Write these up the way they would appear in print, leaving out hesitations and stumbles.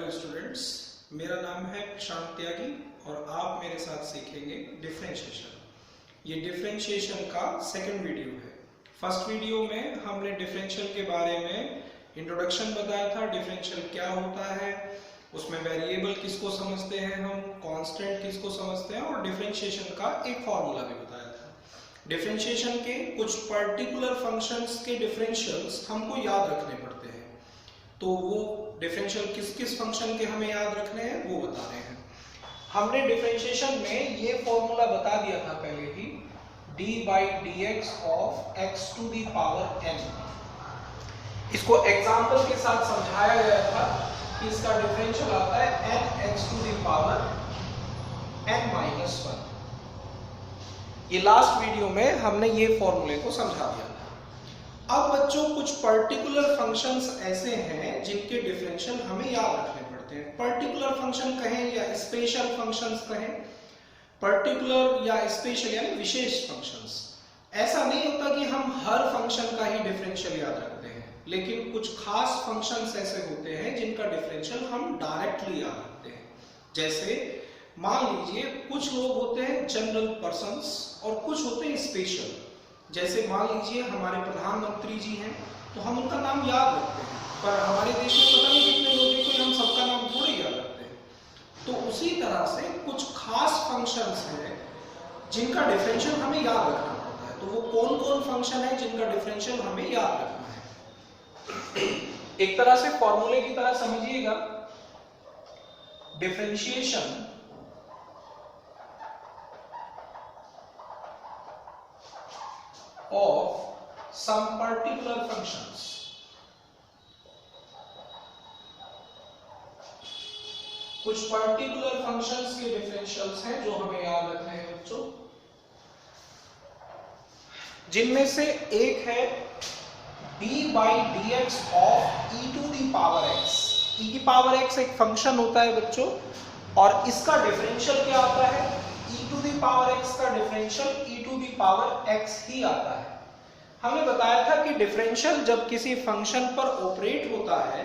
Hello students, मेरा नाम है प्रशांत त्यागी और आप मेरे साथ सीखेंगे डिफरेंशिएशन। ये डिफरेंशिएशन का सेकंड वीडियो है। फर्स्ट वीडियो में हमने डिफरेंशियल के बारे में इंट्रोडक्शन बताया था, डिफरेंशियल क्या होता है, उसमें वेरिएबल किसको समझते हैं हम, कांस्टेंट किसको समझते हैं और डिफरेंशिएशन का एक फॉर्मूला भी बताया था। डिफरेंशिएशन के कुछ पर्टिकुलर फंक्शंस के डिफरेंशियल्स हमको याद रखने पड़ते हैं, तो वो डिफरेंशियल किस किस फंक्शन के हमें याद रखने हैं वो बता रहे हैं। हमने डिफरेंशिएशन में ये फॉर्मूला बता दिया था पहले ही, d/dx of x to the power n। इसको एग्जांपल के साथ समझाया गया था कि इसका डिफरेंशियल आता है nx to the power n-1। ये लास्ट वीडियो में हमने ये फॉर्मूले को समझा दिया था। अब बच्चों कुछ पर्टिकुलर फंक्शंस ऐसे हैं जिनके डिफरेंशियल हमें याद रखने पड़ते हैं। पर्टिकुलर फंक्शन कहें या स्पेशल फंक्शंस कहें, पर्टिकुलर या स्पेशल यानी विशेष फंक्शंस। ऐसा नहीं होता कि हम हर फंक्शन का ही डिफरेंशियल याद रखते हैं, लेकिन कुछ खास फंक्शंस ऐसे होते हैं जिनका डिफरेंशियल हम डायरेक्टली याद रखते हैं। जैसे मान लीजिए कुछ लोग होते हैं जनरल पर्संस और कुछ होते हैं स्पेशल। जैसे मान लीजिए हमारे प्रधानमंत्री जी हैं तो हम उनका नाम याद रखते हैं, पर हमारे देश में पता नहीं कितने लोग हैं, कोई हम सबका नाम थोड़ी याद रखते हैं। तो उसी तरह से कुछ खास फंक्शंस हैं जिनका डिफरेंशियल हमें याद रखना पड़ता है। तो वो कौन कौन फंक्शन है जिनका डिफरेंशियल हमें याद रखना है? एक तरह से फॉर्मूले की तरह समझिएगा, differentiation of some particular functions। कुछ पर्टिकुलर फंक्शंस के डिफरेंशियल्स हैं जो हमें याद रखने हैं बच्चों, जिनमें से एक है d/dx of e to the power x। e की पावर x एक फंक्शन होता है बच्चों, और इसका डिफरेंशियल क्या आता है? e to the power x का differential e to the power x ही आता है। हमने बताया था कि डिफरेंशियल जब किसी फंक्शन पर ऑपरेट होता है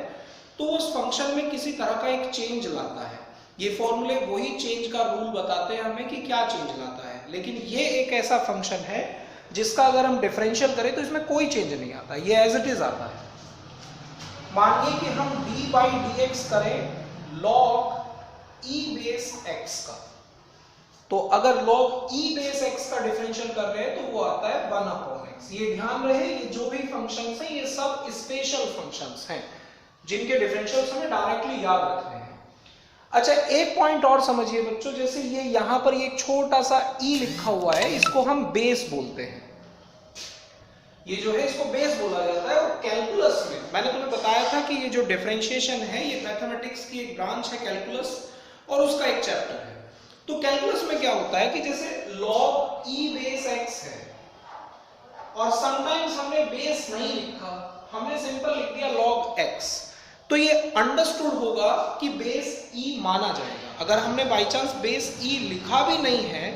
तो उस फंक्शन में किसी तरह का एक चेंज लाता है। ये फॉर्मूले वही चेंज का रूल बताते हैं हमें कि क्या चेंज लाता है, लेकिन ये एक ऐसा फंक्शन है जिसका अगर हम डिफरेंशियल करें तो इसमें कोई चेंज नहीं आता, ये एज इट इज आता है। मानिए कि हम d/dx करें log e बेस x का, तो अगर log e बेस x का डिफरेंशियल कर रहे हैं तो वो आता है 1/x। ये ध्यान रहे, ये जो भी फंक्शंस हैं ये सब स्पेशल फंक्शंस हैं जिनके डिफरेंशियल्स हमें डायरेक्टली याद रखने हैं। अच्छा, एक पॉइंट और समझिए बच्चों, जैसे ये यहां पर ये छोटा सा e लिखा हुआ है, इसको हम बेस बोलते हैं। ये जो है इसको बेस बोला जाता है। और कैलकुलस में मैंने तुम्हें बताया था कि ये जो डिफरेंशिएशन है ये मैथमेटिक्स की एक ब्रांच है कैलकुलस, और उसका एक चैप्टर है। तो कैलकुलस में क्या होता है कि जैसे log e बेस x है और समटाइम्स हमने बेस नहीं लिखा, हमने सिंपल लिख दिया log x, तो ये अंडरस्टूड होगा कि बेस e माना जाएगा। अगर हमने बाय चांस बेस e लिखा भी नहीं है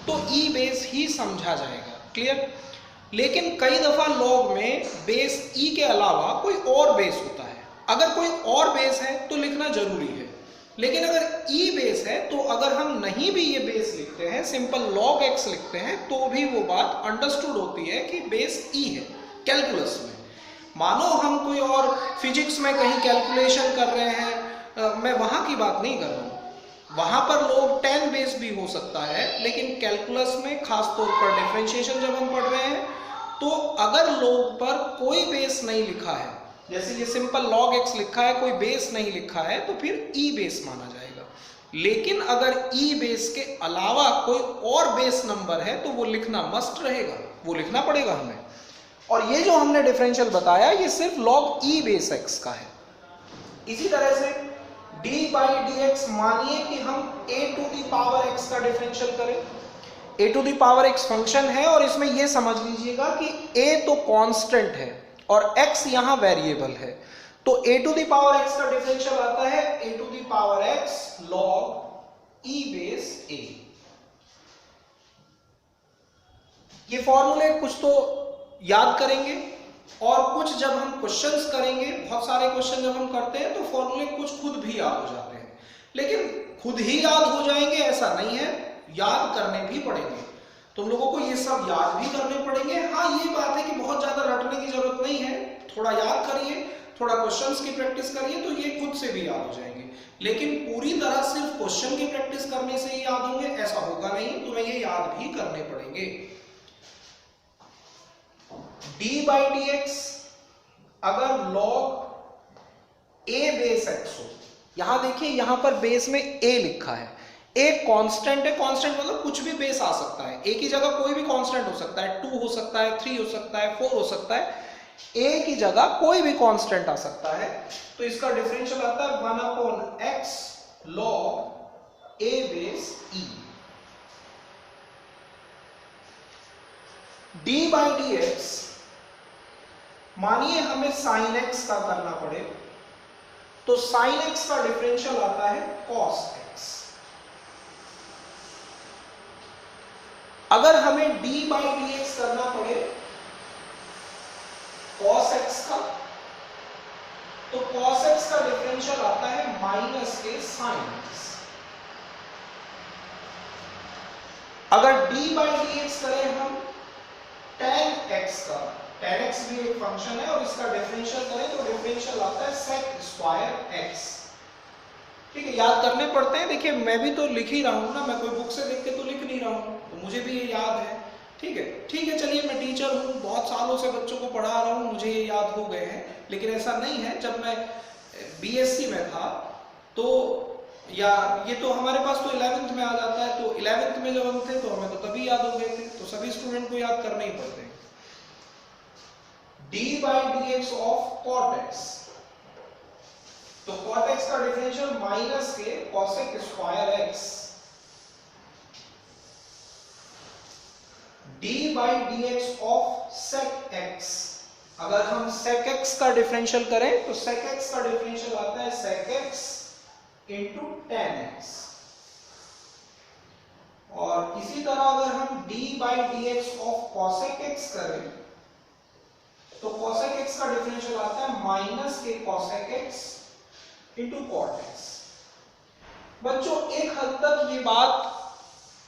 तो e बेस ही समझा जाएगा। क्लियर? लेकिन कई दफा log में बेस e के अलावा कोई और बेस होता है। अगर कोई और बेस है तो लिखना जरूरी है, लेकिन अगर e बेस है तो अगर हम नहीं भी ये बेस लिखते हैं, सिंपल log x लिखते हैं, तो भी वो बात अंडरस्टूड होती है कि बेस e है कैलकुलस में। मानो हम कोई और फिजिक्स में कहीं कैलकुलेशन कर रहे हैं, मैं वहां की बात नहीं कर रहा हूं, वहां पर log 10 बेस भी हो सकता है, लेकिन कैलकुलस में खास तौर पर डिफरेंशिएशन जब हम पढ़ रहे हैं तो अगर log पर कोई बेस नहीं लिखा है, जैसे ये सिंपल log x लिखा है, कोई बेस नहीं लिखा है, तो फिर e बेस माना जाएगा। लेकिन अगर e बेस के अलावा कोई और बेस नंबर है तो वो लिखना मस्ट रहेगा, वो लिखना पड़ेगा हमें। और ये जो हमने डिफरेंशियल बताया ये सिर्फ log e बेस x का है। इसी तरह से d/dx, मानिए कि हम a to the power x का डिफरेंशियल करें। a to the power x function है और इसमें ये समझ लीजिएगा कि a तो कांस्टेंट है और x यहां वेरिएबल है, तो a to the power x का डिफरेंशियल आता है a to the power x log e base a। ये फॉर्मूले कुछ तो याद करेंगे, और कुछ जब हम क्वेश्चंस करेंगे, बहुत सारे क्वेश्चन जब हम करते हैं तो फॉर्मूले कुछ खुद भी याद हो जाते हैं, लेकिन खुद ही याद हो जाएंगे ऐसा नहीं है, याद करने भी पड़ेंगे। तुम लोगों को ये सब याद भी करने पड़ेंगे। हाँ, ये बात है कि बहुत ज्यादा रटने की जरूरत नहीं है, थोड़ा याद करिए, थोड़ा क्वेश्चंस की प्रैक्टिस करिए तो ये खुद से भी याद हो जाएंगे। लेकिन पूरी तरह सिर्फ क्वेश्चन की प्रैक्टिस करने से ही याद होंगे ऐसा होगा नहीं, तुम्हें ये याद भी करने पड़ेंगे। d by dx अगर log a बेस x हो, यहां देखिए यहां पर बेस में a लिखा है, एक कांस्टेंट है, कांस्टेंट मतलब कुछ भी बेस आ सकता है, a की जगह कोई भी कांस्टेंट हो सकता है, 2 हो सकता है, 3 हो सकता है, 4 हो सकता है, a की जगह कोई भी कांस्टेंट आ सकता है, तो इसका डिफरेंशियल आता है 1/x log a base e। d by dx मानिए हमें sin x का करना पड़े, तो sin x का डिफरेंशियल आता है cos x। अगर हमें d by dx करना पड़े cos x का, तो cos x का डिफरेंशियल आता है माइनस के sin x। अगर d by dx करें हम tan x का, tan x भी एक फंक्शन है और इसका डिफरेंशियल करें तो डिफरेंशियल आता है sec स्क्वायर x। ठीक है, याद करने पड़ते हैं। देखिए मैं भी तो लिख ही रहा हूं ना, मैं कोई बुक से देख के तो लिख नहीं रहा हूं, तो मुझे भी ये याद है। ठीक है, चलिए मैं टीचर हूँ, बहुत सालों से बच्चों को पढ़ा रहा हूँ, मुझे ये याद हो गए हैं, लेकिन ऐसा नहीं है। जब मैं बीएससी में था तो, या ये तो हमारे पास तो 11th में आ जाता है, तो 11th में जब हम थे तो हमें तो तभी याद हो गए थे, तो सभी स्टूडेंट को याद करने ही पड़ते हैं। d by dx of cot x, तो cot x का डिफरेंशियल माइनस के cosec square x। d by dx of sec x, अगर हम sec x का डिफरेंशियल करें तो sec x का डिफरेंशियल आता है sec x into tan x। और इसी तरह अगर हम d by dx of cosec x करें तो cosec x का डिफरेंशियल आता है माइनस के cosec x into cot x। बच्चों एक हद तक ये बात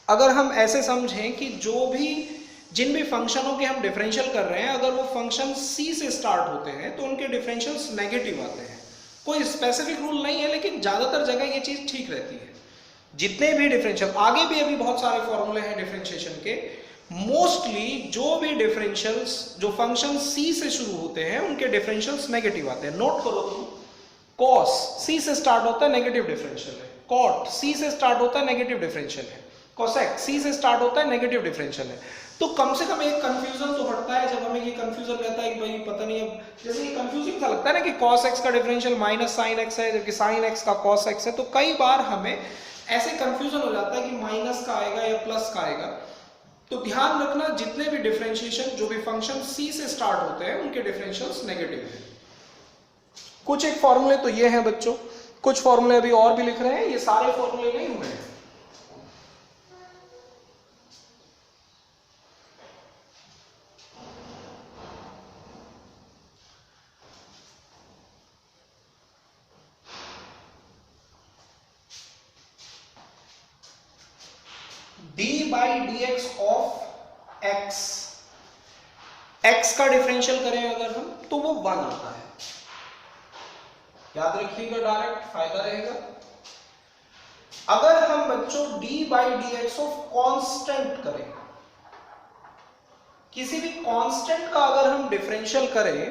अगर हम ऐसे समझें कि जिन भी फंक्शनों के हम डिफरेंशियल कर रहे हैं, अगर वो फंक्शन c से स्टार्ट होते हैं तो उनके डिफरेंशियल्स नेगेटिव आते हैं। कोई स्पेसिफिक रूल नहीं है, लेकिन ज्यादातर जगह ये चीज ठीक रहती है। जितने भी डिफरेंशियल, आगे भी अभी बहुत सारे फॉर्मूले हैं डिफरेंशिएशन के, मोस्टली जो भी डिफरेंशियल्स जो फंक्शन c से शुरू होते हैं उनके डिफरेंशियल्स नेगेटिव आते हैं। नोट करो तुम, cos c से स्टार्ट होता है नेगेटिव डिफरेंशियल है, cot c से स्टार्ट होता है नेगेटिव डिफरेंशियल है, cosec c से स्टार्ट होता है नेगेटिव डिफरेंशियल है। तो कम से कम एक कंफ्यूजन तो हटता है जब हमें ये कंफ्यूजन रहता है कि भाई पता नहीं, अब जैसे ये कंफ्यूजिंग सा लगता है ना कि cos x का डिफरेंशियल माइनस sin x है जबकि sin x का cos x है, तो कई बार हमें ऐसे कंफ्यूजन हो जाता है कि माइनस का आएगा या प्लस का आएगा। तो ध्यान रखना, जितने भी डिफरेंशिएशन जो भी फंक्शन c से स्टार्ट होते हैं उनके डिफरेंशियल्स नेगेटिव हैं। कुछ एक फॉर्मूले तो ये हैं बच्चों, कुछ फॉर्मूले अभी और भी लिख रहे हैं, ये सारे फॉर्मूले नहीं हुए हैं। d by dx of x, x का डिफरेंशियल करें अगर हम तो वो 1 आता है। याद रखिएगा, डायरेक्ट फायदा रहेगा। अगर हम बच्चों d by dx of constant करें, किसी भी कांस्टेंट का अगर हम डिफरेंशियल करें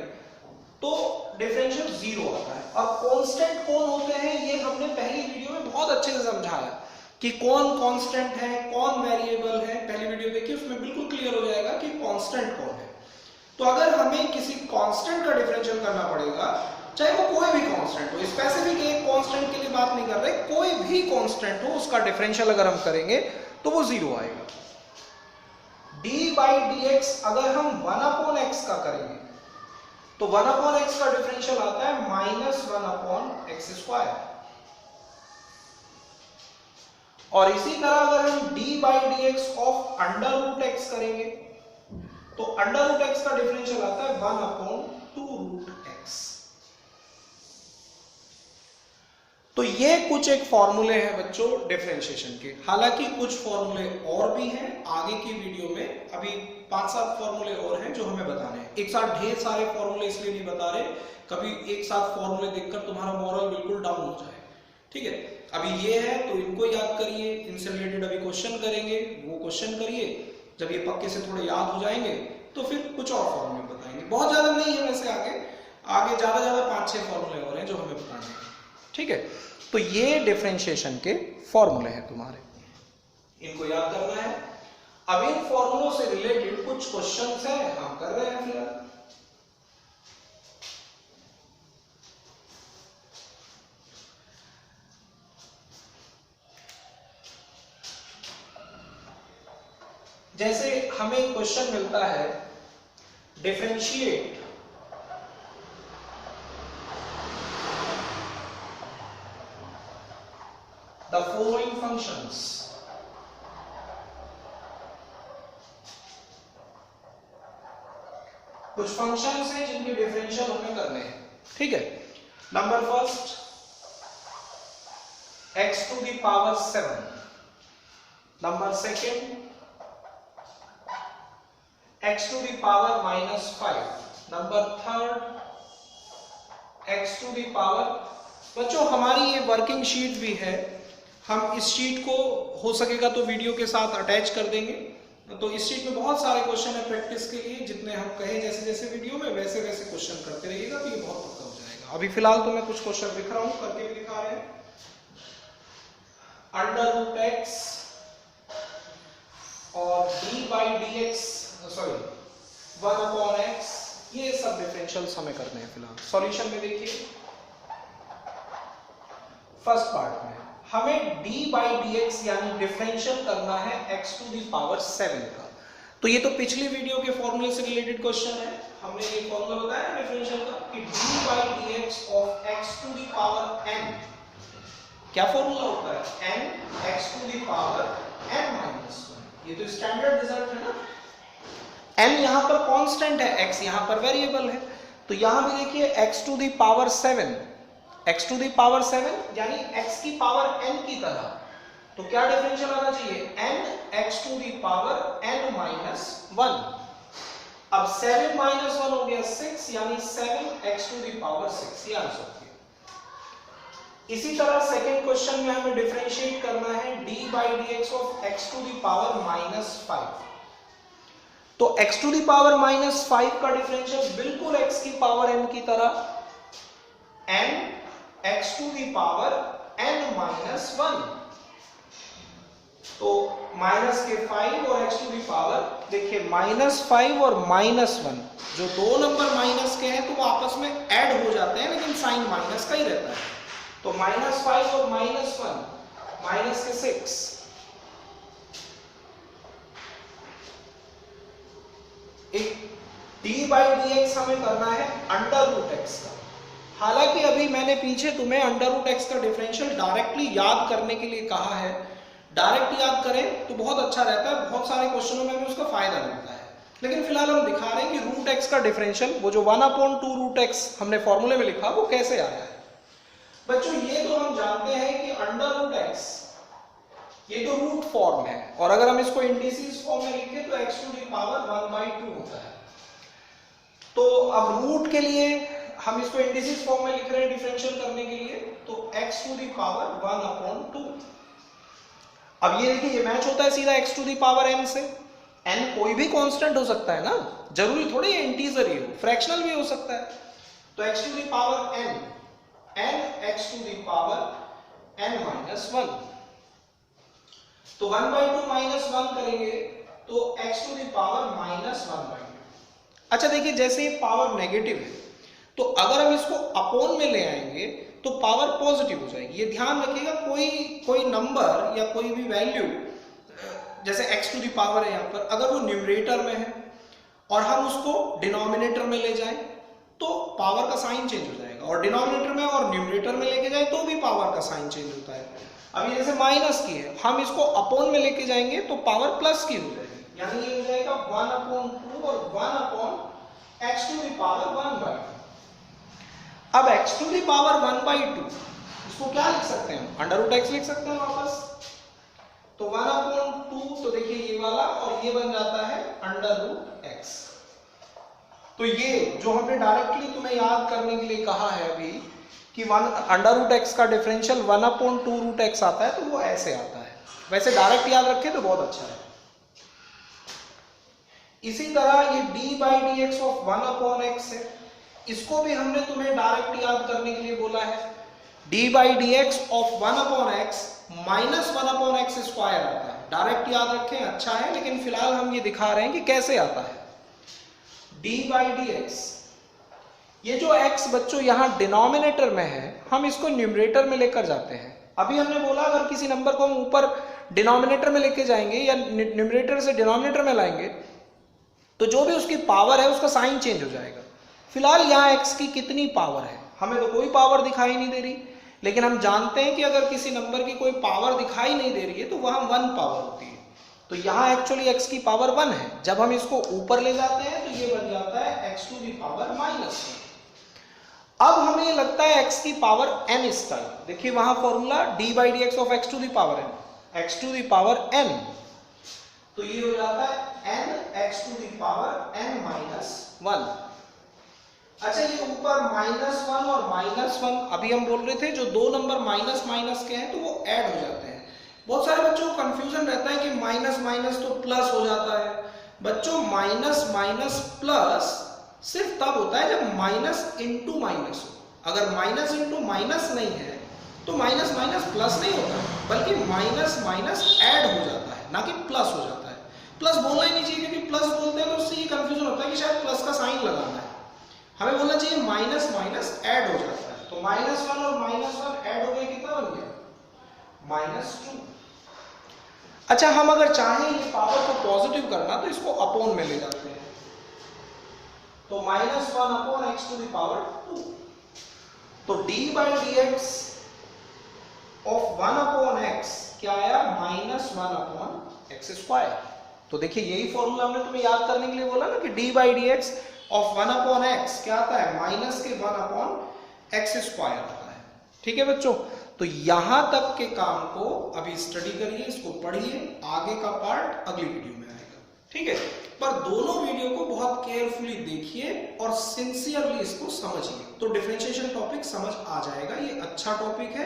तो डिफरेंशियल 0 आता है। और कांस्टेंट कौन होते हैं ये हमने पहली वीडियो में बहुत अच्छे से समझाया कि कौन कांस्टेंट है, कौन वेरिएबल है। पहली वीडियो देखिए, उसमें बिल्कुल क्लियर हो जाएगा कि कांस्टेंट कौन है। तो अगर हमें किसी कांस्टेंट का डिफरेंशियल करना पड़ेगा, चाहे वो कोई भी कांस्टेंट हो, स्पेसिफिक एक कांस्टेंट के लिए बात नहीं कर रहे, कोई भी कांस्टेंट हो उसका डिफरेंशियल अगर हम करेंगे तो वो 0 आएगा। d by dx अगर हम 1/x का करेंगे तो 1/x का डिफरेंशियल आता है माइनस 1/x स्क्वायर। और इसी तरह अगर हम d by dx of under root x करेंगे तो अंडर रूट एक्स का डिफरेंशियल आता है 1/2√x। तो ये कुछ एक फॉर्मूले हैं बच्चों डिफरेंशिएशन के। हालांकि कुछ फॉर्मूले और भी हैं आगे की वीडियो में, अभी 5-7 फॉर्मूले और हैं जो हमें बताने हैं। एक साथ ढेर सारे फॉर्मूले इसलिए नहीं बता रहे, कभी एक साथ फॉर्मूले देखकर तुम्हारा मोरल बिल्कुल डाउन हो जाए। ठीक है, अभी ये है तो इनको याद करिए, इनसे रिलेटेड अभी क्वेश्चन करेंगे, वो क्वेश्चन करिए। जब ये पक्के से थोड़े याद हो जाएंगे तो फिर कुछ और फॉर्मूले बताएंगे। बहुत ज्यादा नहीं है वैसे, आगे ज्यादा 5-6 फॉर्मूले और हैं जो हमें बताने हैं। ठीक है, तो ये डिफरेंशिएशन के फॉर्मूले हैं तुम्हारे, इनको याद करना है। अब इन फॉर्मूलों से रिलेटेड कुछ क्वेश्चंस हैं, हम कर रहे हैं फिलहाल। जैसे हमें क्वेश्चन मिलता है डिफरेंशिएट the following functions। कुछ फंक्शंस हैं जिनके डिफरेंशियल हमें करने हैं। ठीक है, number first x to the power 7, number second x to the power -5, number third x to the power। बच्चों हमारी ये वर्किंग शीट भी है, हम इस शीट को हो सकेगा तो वीडियो के साथ अटैच कर देंगे। तो इस शीट में बहुत सारे क्वेश्चन है प्रैक्टिस के लिए, जितने हम कहे जैसे जैसे वीडियो में वैसे वैसे क्वेश्चन करते रहिएगा तो ये बहुत पक्का हो जाएगा। अभी फिलहाल तो मैं कुछ क्वेश्चन लिख रहा हूं, करके भी दिखा रहे हैं। √x और d/dx, सॉरी 1/x, ये सब डिफरेंशियल्स हमें करने हैं फिलहाल। सॉल्यूशन में देखिए, फर्स्ट पार्ट में हमें d/dx यानी डिफरेंशियल करना है x to the power 7 का। तो ये तो पिछली वीडियो के फॉर्मूले से रिलेटेड क्वेश्चन है। हमने ये फॉर्मूला बताया डिफरेंशियल का कि d/dx of x to the power n, क्या फॉर्मूला होता है, n x to the power n-1। ये तो स्टैंडर्ड रिजल्ट है ना। n यहां पर कांस्टेंट है, x यहां पर वेरिएबल है। तो यहां भी देखिए x to the power 7, x to the power 7 यानी x की पावर n की तरह। तो क्या डिफरेंशियल आना चाहिए, n x to the power n-1। अब 7 - 1 हो गया 6, यानी 7x to the power 6, ये आंसर है। इसी तरह सेकंड क्वेश्चन में हमें डिफरेंशिएट करना है d/dx of x to the power -5। तो x to the power -5 का डिफरेंशियल बिल्कुल x की पावर n की तरह, n x to the power n-1। तो माइनस के 5 और x to the power, देखिए -5 और -1 जो दो नंबर माइनस के हैं तो वो आपस में ऐड हो जाते हैं, लेकिन साइन माइनस का ही रहता है। तो -5 और -1, माइनस के 6, एक d/dx हमें करना है √x का। हालांकि अभी मैंने पीछे तुम्हें √x का डिफरेंशियल डायरेक्टली याद करने के लिए कहा है। डायरेक्ट याद करें तो बहुत अच्छा रहता है, बहुत सारे क्वेश्चनों में हमें उसका फायदा मिलता है। लेकिन फिलहाल हम दिखा रहे हैं कि √x का डिफरेंशियल, वो जो 1/2√x हमने फॉर्मूले में लिखा, वो कैसे आया है। बच्चों ये तो हम जानते हैं कि √x ये तो रूट फॉर्म है, और अगर हम इसको इंडिसेस फॉर्म में लिखें तो x to the power 1/2 होता है। तो अब रूट के लिए हम इसको इंडिसेस फॉर्म में लिख रहे हैं डिफरेंशियल करने के लिए, तो x to the power 1/2। अब ये देखिए, ये मैच होता है सीधा x to the power n से। n कोई भी कांस्टेंट हो सकता है ना, जरूरी थोड़ी है इंटीजर ही हो, फ्रैक्शनल भी हो सकता है। तो x to the power n, n x to the power n-1। तो 1/2 -1 करेंगे तो x to the power -1/2। अच्छा देखिए, जैसे ये पावर नेगेटिव है तो अगर हम इसको अपॉन में ले आएंगे तो पावर पॉजिटिव हो जाएगी। ये ध्यान रखिएगा, कोई नंबर या कोई भी वैल्यू, जैसे x to the power है यहाँ पर, अगर वो न्यूमरेटर में है और हम उसको डिनोमिनेटर में ले जाएं तो पावर का साइन चेंज हो जाएगा, और डिनोमिनेटर में और न्यूमरेटर में लेके जाए तो भी पावर का साइन चेंज होता है। अब ये जैसे माइनस की है, हम इसको अपॉन में लेके जाएंगे तो पावर प्लस की हो जाएगी। यानी ये हो जाएगा 1/2 और 1/x to the power 1/2। अब x to the power 1/2 इसको क्या लिख सकते हैं हम? √x लिख सकते हैं वापस। तो 1/2 तो देखिए ये वाला और ये बन जाता है √x। तो ये जो हमने डायरेक्टली तुम्हें याद करने के लिए कहा है अभी कि √x का डिफरेंशियल 1/2√x आता है, तो वो ऐसे आता है। वैसे डायरेक्ट याद रखें तो बहुत अच्छा है। इसी तरह ये d/dx ऑफ 1/x है, इसको भी हमने तुम्हें डायरेक्ट याद करने के लिए बोला है। d/dx of 1/x minus 1/x square आता है। डायरेक्ट याद रखें, अच्छा है, लेकिन फिलहाल हम ये दिखा रहे हैं कि कैसे आता है। d/dx, ये जो x बच्चों यहां डिनोमिनेटर में है, हम इसको न्यूमरेटर में लेकर जाते हैं। अभी हमने बोला अगर किसी नंबर को हम ऊपर डिनोमिनेटर में लेके जाएंगे या न्यूमरेटर से डिनोमिनेटर में लाएंगे तो जो भी उसकी पावर है उसका साइन चेंज हो जाएगा। फिलहाल यहाँ x की कितनी पावर है, हमें तो कोई पावर दिखाई नहीं दे रही, लेकिन हम जानते हैं कि अगर किसी नंबर की कोई पावर दिखाई नहीं दे रही है तो वहां 1 पावर होती है। तो यहाँ एक्चुअली x की पावर 1 है। जब हम इसको ऊपर ले जाते हैं तो ये बन जाता है x to the power -1। अब हमें लगता है x की पावर n इस टाइम। देखिए वहां formula d/dx of x to the power n, x to the power n, तो ये हो जाता है n x to the power n-1। अच्छा ये ऊपर -1 और -1, अभी हम बोल रहे थे जो दो नंबर माइनस माइनस के हैं तो वो ऐड हो जाते हैं। बहुत सारे बच्चों को कंफ्यूजन रहता है कि माइनस माइनस तो प्लस हो जाता है। बच्चों माइनस माइनस प्लस सिर्फ तब होता है जब माइनस इंटू माइनस हो। अगर माइनस इंटू माइनस नहीं है तो माइनस माइनस प्लस नहीं होता, बल्कि माइनस माइनस ऐड हो जाता है, ना कि प्लस हो जाता है। प्लस बोलना ही नहीं चाहिए, क्योंकि प्लस बोलते हैं तो उससे ये कंफ्यूजन होता है कि शायद प्लस का साइन लगाना है। हमें बोलना चाहिए माइनस माइनस ऐड हो जाता है। तो -1 और -1 ऐड हो गए, कितना बन गया? -2। अच्छा हम अगर चाहें ये पावर को पॉजिटिव करना तो इसको अपोन में ले जाते हैं, तो -1/x to the power 2। तो d/dx ऑफ 1/x क्या आया? -1/x²। तो देखिए यही फॉर्मूला हमने तुम्हें याद करने के लिए बोला ना कि d/dx ऑफ 1/x क्या आता है? -1/x² आता है। ठीक है बच्चों, तो यहां तक के काम को अभी स्टडी करिए, इसको पढ़िए, आगे का पार्ट अगली वीडियो में आएगा। ठीक है, पर दोनों वीडियो को बहुत केयरफुली देखिए और सिंसियरली इसको समझिए, तो डिफरेंशिएशन टॉपिक समझ आ जाएगा। ये अच्छा टॉपिक है,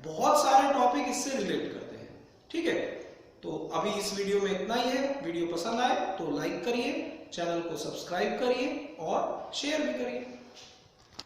बहुत सारे टॉपिक इससे रिलेट करते हैं। ठीक है, तो अभी इस वीडियो में इतना ही है। वीडियो पसंद आए तो लाइक करिए, चैनल को सब्सक्राइब करिए और शेयर भी करिए।